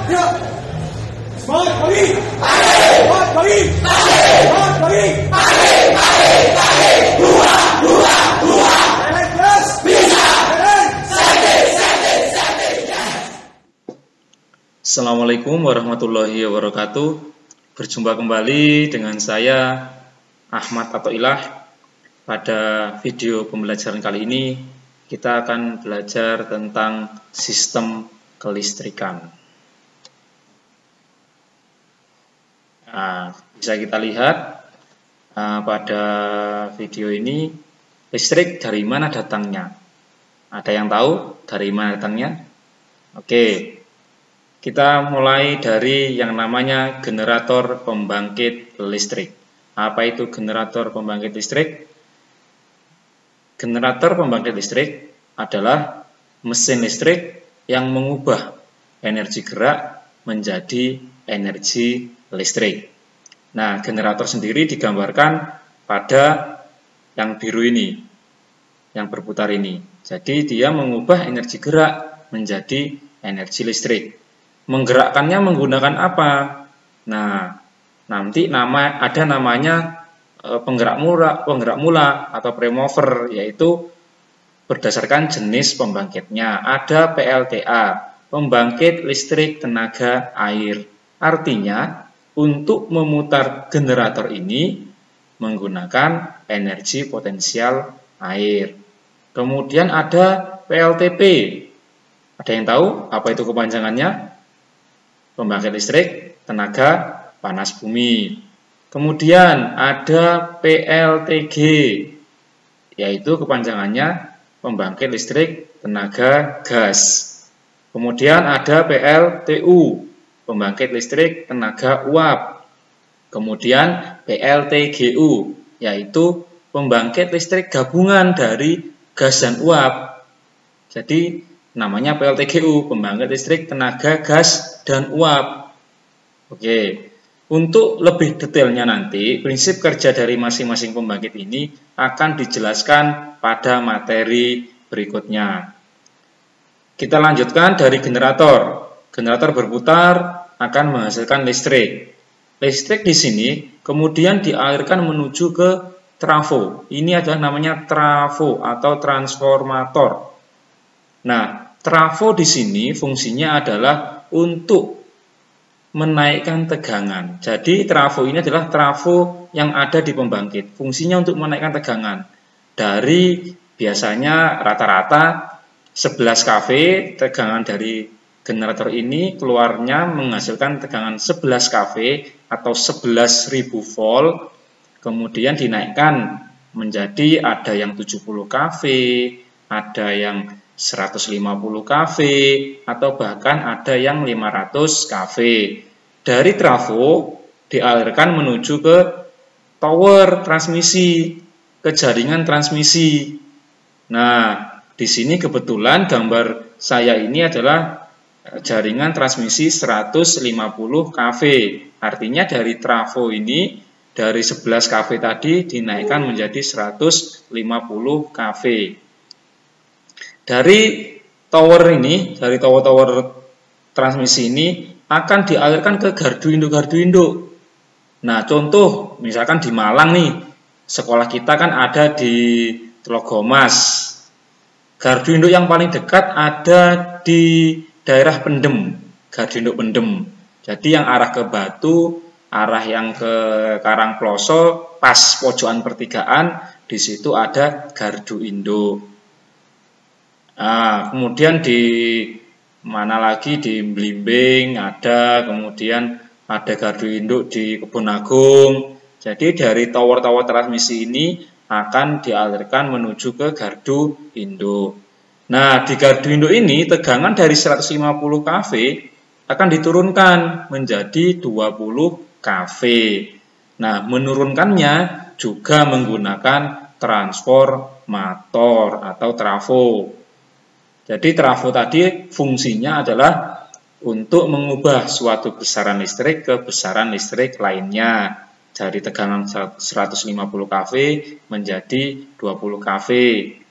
Siap. Semangat pagi. Semangat pagi. Semangat pagi. Assalamualaikum warahmatullahi wabarakatuh. Berjumpa kembali dengan saya Ahmad Athoillah. Pada video pembelajaran kali ini kita akan belajar tentang sistem kelistrikan. Nah, bisa kita lihat pada video ini listrik dari mana datangnya. Ada yang tahu dari mana datangnya? Oke. Kita mulai dari yang namanya generator pembangkit listrik. Apa itu generator pembangkit listrik? Generator pembangkit listrik adalah mesin listrik yang mengubah energi gerak menjadi energi listrik. Nah, generator sendiri digambarkan pada yang biru ini, yang berputar ini. Jadi dia mengubah energi gerak menjadi energi listrik. Menggerakkannya menggunakan apa? Nah, nanti ada namanya penggerak mula atau premover, yaitu berdasarkan jenis pembangkitnya. Ada PLTA, pembangkit listrik tenaga air. Artinya, untuk memutar generator ini menggunakan energi potensial air. Kemudian ada PLTP. Ada yang tahu apa itu kepanjangannya? Pembangkit listrik tenaga panas bumi. Kemudian ada PLTG, yaitu kepanjangannya pembangkit listrik tenaga gas. Kemudian ada PLTU, pembangkit listrik tenaga uap. Kemudian PLTGU, yaitu pembangkit listrik gabungan dari gas dan uap. Jadi namanya PLTGU, pembangkit listrik tenaga gas dan uap. Oke, untuk lebih detailnya nanti, prinsip kerja dari masing-masing pembangkit ini akan dijelaskan pada materi berikutnya. Kita lanjutkan dari generator. Generator berputar akan menghasilkan listrik. Listrik di sini kemudian dialirkan menuju ke trafo. Ini adalah namanya trafo atau transformator. Nah, trafo di sini fungsinya adalah untuk menaikkan tegangan. Jadi, trafo ini adalah trafo yang ada di pembangkit. Fungsinya untuk menaikkan tegangan. Dari biasanya rata-rata 11 kV, tegangan dari generator ini keluarnya menghasilkan tegangan 11 kV atau 11.000 volt. Kemudian dinaikkan menjadi ada yang 70 kV, ada yang 150 kV, atau bahkan ada yang 500 kV. Dari trafo dialirkan menuju ke tower transmisi, ke jaringan transmisi. Nah, di sini kebetulan gambar saya ini adalah jaringan transmisi 150 kV. Artinya dari trafo ini, dari 11 kV tadi dinaikkan menjadi 150 kV. Dari tower ini, dari tower-tower transmisi ini akan dialirkan ke gardu induk. Nah, contoh misalkan di Malang nih, sekolah kita kan ada di Tlogomas. Gardu induk yang paling dekat ada di daerah Pendem, gardu induk Pendem. Jadi yang arah ke Batu, arah yang ke Karangploso, pas pojokan pertigaan, di situ ada gardu induk. Nah, kemudian di mana lagi, di Blimbing ada, kemudian ada gardu induk di Kebun Agung. Jadi dari tower-tower transmisi ini akan dialirkan menuju ke gardu induk. Nah, di gardu induk ini tegangan dari 150 kV akan diturunkan menjadi 20 kV. Nah, menurunkannya juga menggunakan transformator atau trafo. Jadi trafo tadi fungsinya adalah untuk mengubah suatu besaran listrik ke besaran listrik lainnya. Dari tegangan 150 kV menjadi 20 kV.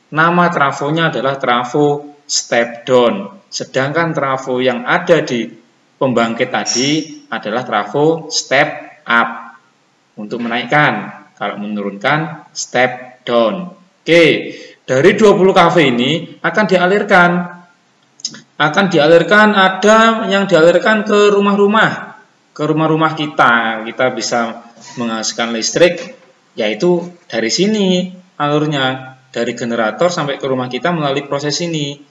Nama trafonya adalah trafo step down. Sedangkan trafo yang ada di pembangkit tadi adalah trafo step up untuk menaikkan, kalau menurunkan step down. Oke, dari 20 kV ini akan dialirkan ada yang dialirkan ke rumah-rumah kita bisa menghasilkan listrik, yaitu dari sini alurnya dari generator sampai ke rumah kita melalui proses ini.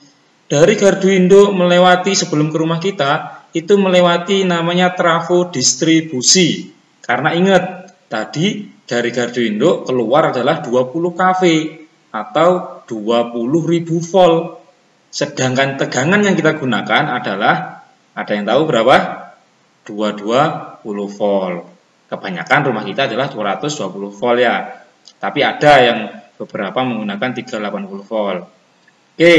Dari gardu induk melewati sebelum ke rumah kita itu melewati namanya trafo distribusi. Karena ingat tadi dari gardu induk keluar adalah 20 kV atau 20.000 volt. Sedangkan tegangan yang kita gunakan adalah, ada yang tahu berapa? 220 volt. Kebanyakan rumah kita adalah 220 volt ya. Tapi ada yang beberapa menggunakan 380 volt. Oke,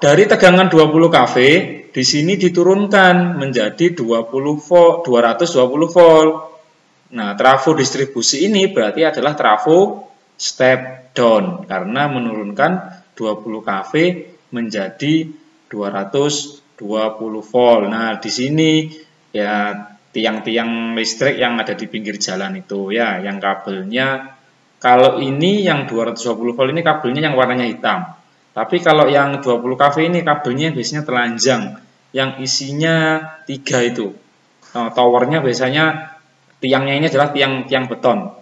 dari tegangan 20 kV di sini diturunkan menjadi 220 volt. Nah, trafo distribusi ini berarti adalah trafo step down karena menurunkan 20 kV menjadi 220 volt. Nah, di sini ya tiang-tiang listrik yang ada di pinggir jalan itu ya, yang kabelnya, kalau ini yang 220 volt ini kabelnya yang warnanya hitam. Tapi kalau yang 20 kV ini kabelnya biasanya telanjang, yang isinya 3 itu. Towernya biasanya tiangnya ini adalah tiang beton.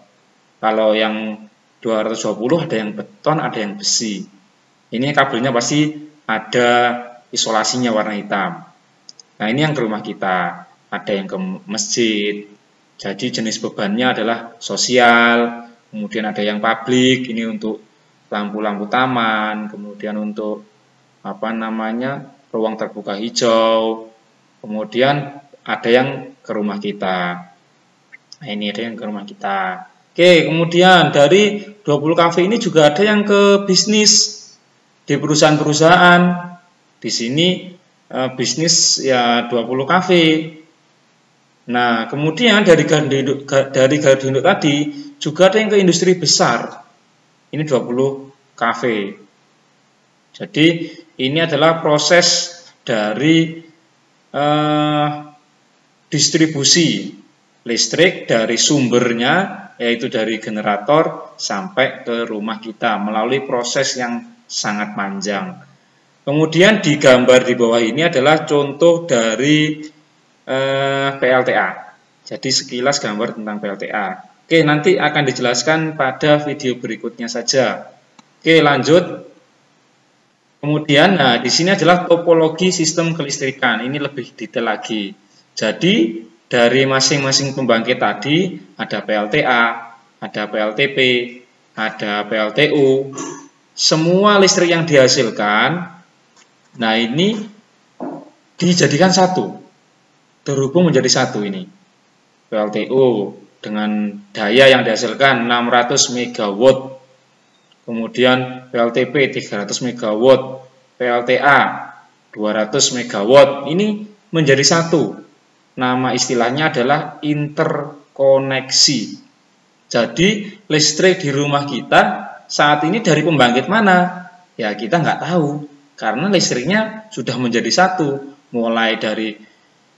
Kalau yang 220 ada yang beton, ada yang besi. Ini kabelnya pasti ada isolasinya warna hitam. Nah, ini yang ke rumah kita. Ada yang ke masjid. Jadi jenis bebannya adalah sosial. Kemudian ada yang publik. Ini untuk lampu-lampu taman. Kemudian untuk ruang terbuka hijau. Kemudian ada yang ke rumah kita. Nah, ini ada yang ke rumah kita. Oke, kemudian dari 20 kV ini juga ada yang ke bisnis. Di perusahaan-perusahaan, di sini bisnis ya 20 kV. Nah, kemudian dari gardu induk tadi juga ada yang ke industri besar. Ini 20 kV. Jadi ini adalah proses dari distribusi listrik dari sumbernya, yaitu dari generator sampai ke rumah kita melalui proses yang sangat panjang. Kemudian di gambar di bawah ini adalah contoh dari PLTA. Jadi sekilas gambar tentang PLTA. Oke, nanti akan dijelaskan pada video berikutnya saja. Oke, lanjut. Kemudian, nah di sini adalah topologi sistem kelistrikan. Ini lebih detail lagi. Jadi dari masing-masing pembangkit tadi ada PLTA, ada PLTP, ada PLTU. Semua listrik yang dihasilkan, nah ini dijadikan satu, terhubung menjadi satu ini. PLTU dengan daya yang dihasilkan 600 MW, kemudian PLTP 300 MW, PLTA 200 MW, ini menjadi satu. Nama istilahnya adalah interkoneksi. Jadi listrik di rumah kita saat ini dari pembangkit mana? Ya kita nggak tahu, karena listriknya sudah menjadi satu, mulai dari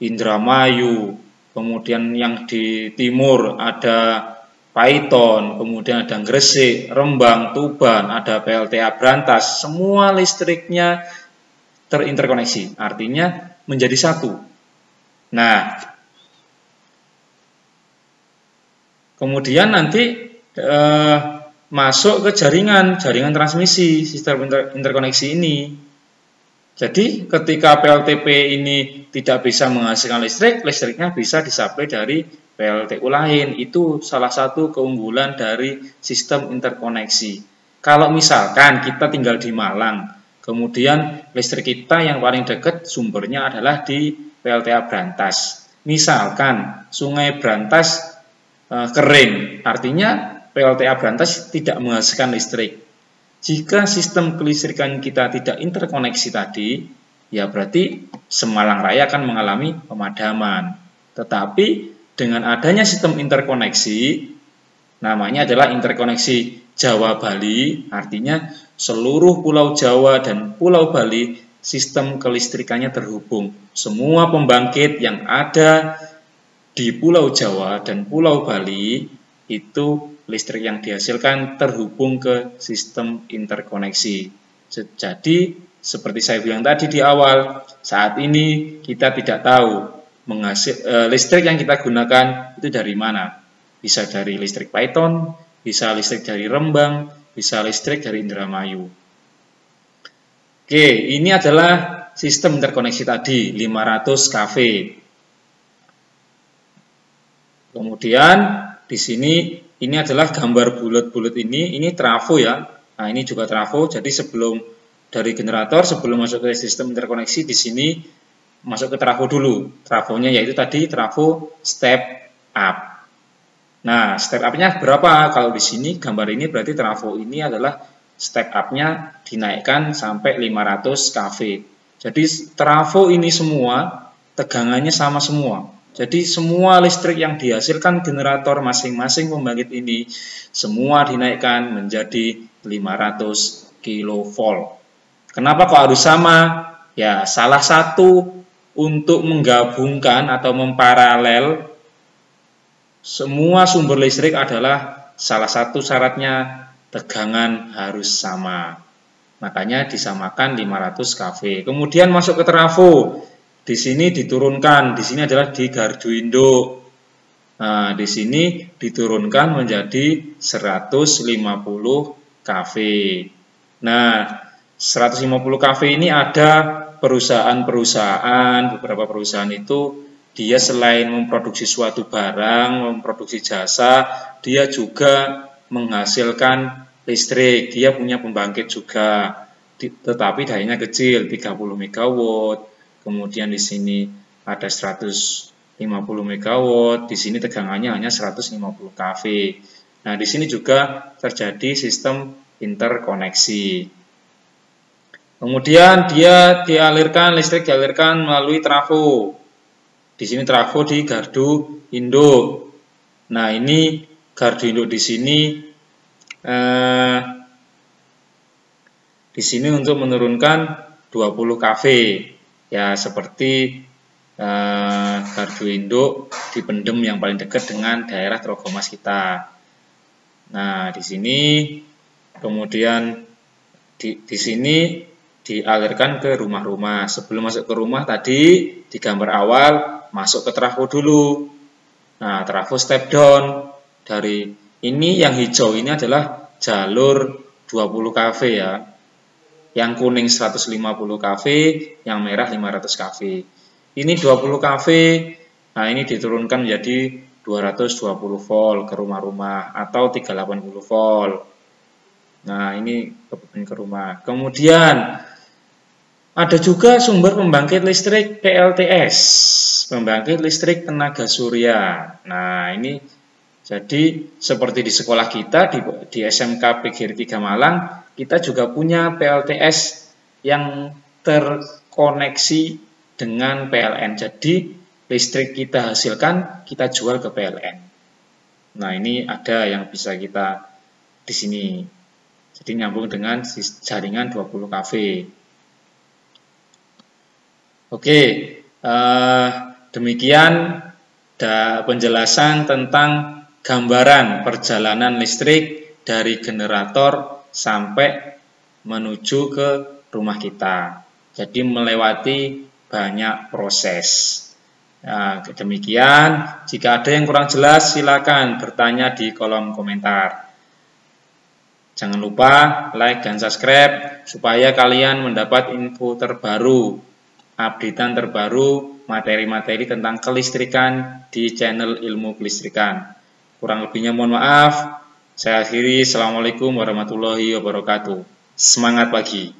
Indramayu, kemudian yang di timur ada Paiton, kemudian ada Gresik, Rembang, Tuban, ada PLTA Brantas, semua listriknya terinterkoneksi, artinya menjadi satu. Nah, kemudian nanti masuk ke jaringan transmisi sistem interkoneksi ini. Jadi ketika PLTP ini tidak bisa menghasilkan listrik, listriknya bisa disuplai dari PLTU lain. Itu salah satu keunggulan dari sistem interkoneksi. Kalau misalkan kita tinggal di Malang, kemudian listrik kita yang paling dekat sumbernya adalah di PLTA Brantas. Misalkan Sungai Brantas kering, artinya PLTA Brantas tidak menghasilkan listrik. Jika sistem kelistrikan kita tidak interkoneksi tadi, ya berarti Semalang Raya akan mengalami pemadaman. Tetapi dengan adanya sistem interkoneksi, namanya adalah interkoneksi Jawa Bali, artinya seluruh Pulau Jawa dan Pulau Bali sistem kelistrikannya terhubung. Semua pembangkit yang ada di Pulau Jawa dan Pulau Bali itu listrik yang dihasilkan terhubung ke sistem interkoneksi. Jadi seperti saya bilang tadi di awal, saat ini kita tidak tahu listrik yang kita gunakan itu dari mana. Bisa dari listrik Python, bisa listrik dari Rembang, bisa listrik dari Indramayu. Oke, ini adalah sistem interkoneksi tadi, 500 kV. Kemudian di sini ini adalah gambar bulat-bulat ini trafo ya. Nah, ini juga trafo. Jadi sebelum dari generator, sebelum masuk ke sistem interkoneksi, di sini masuk ke trafo dulu. Trafonya yaitu tadi trafo step up. Nah, step up-nya berapa? Kalau di sini gambar ini berarti trafo ini adalah step up-nya dinaikkan sampai 500 kV. Jadi trafo ini semua tegangannya sama semua. Jadi semua listrik yang dihasilkan generator masing-masing pembangkit ini semua dinaikkan menjadi 500 kV. Kenapa kok harus sama? Ya, salah satu untuk menggabungkan atau memparalel semua sumber listrik adalah salah satu syaratnya tegangan harus sama. Makanya disamakan 500 kV. Kemudian masuk ke trafo. Di sini diturunkan, di sini adalah di gardu induk. Nah, di sini diturunkan menjadi 150 kV. Nah, 150 kV ini ada perusahaan-perusahaan, beberapa perusahaan itu dia selain memproduksi suatu barang, memproduksi jasa, dia juga menghasilkan listrik. Dia punya pembangkit juga, tetapi dayanya kecil, 30 MW. Kemudian di sini ada 150 MW, di sini tegangannya hanya 150 kV. Nah, di sini juga terjadi sistem interkoneksi. Kemudian dia listrik dialirkan melalui trafo. Di sini trafo di gardu induk. Nah, ini gardu induk di sini untuk menurunkan 20 kV. Ya, seperti gardu induk di Pendem yang paling dekat dengan daerah Trogomas kita. Nah, di sini kemudian di sini dialirkan ke rumah-rumah. Sebelum masuk ke rumah tadi di gambar awal masuk ke trafo dulu. Nah, trafo step down. Dari ini yang hijau ini adalah jalur 20 kV ya. Yang kuning 150 kV, yang merah 500 kV. Ini 20 kV, nah ini diturunkan menjadi 220 volt ke rumah-rumah atau 380 volt. Nah, ini ke rumah. Kemudian ada juga sumber pembangkit listrik PLTS, pembangkit listrik tenaga surya. Nah, ini jadi seperti di sekolah kita di SMK PGRI 3 Malang, kita juga punya PLTS yang terkoneksi dengan PLN. Jadi listrik kita hasilkan, kita jual ke PLN. Nah, ini ada yang bisa kita di sini. Jadi nyambung dengan jaringan 20 kV. Oke, demikian penjelasan tentang gambaran perjalanan listrik dari generator sampai menuju ke rumah kita. Jadi melewati banyak proses. Nah, demikian. Jika ada yang kurang jelas, silakan bertanya di kolom komentar. Jangan lupa like dan subscribe supaya kalian mendapat info terbaru, updatean terbaru, materi-materi tentang kelistrikan di channel Ilmu Kelistrikan. Kurang lebihnya mohon maaf. Saya akhiri. Assalamualaikum warahmatullahi wabarakatuh. Semangat pagi.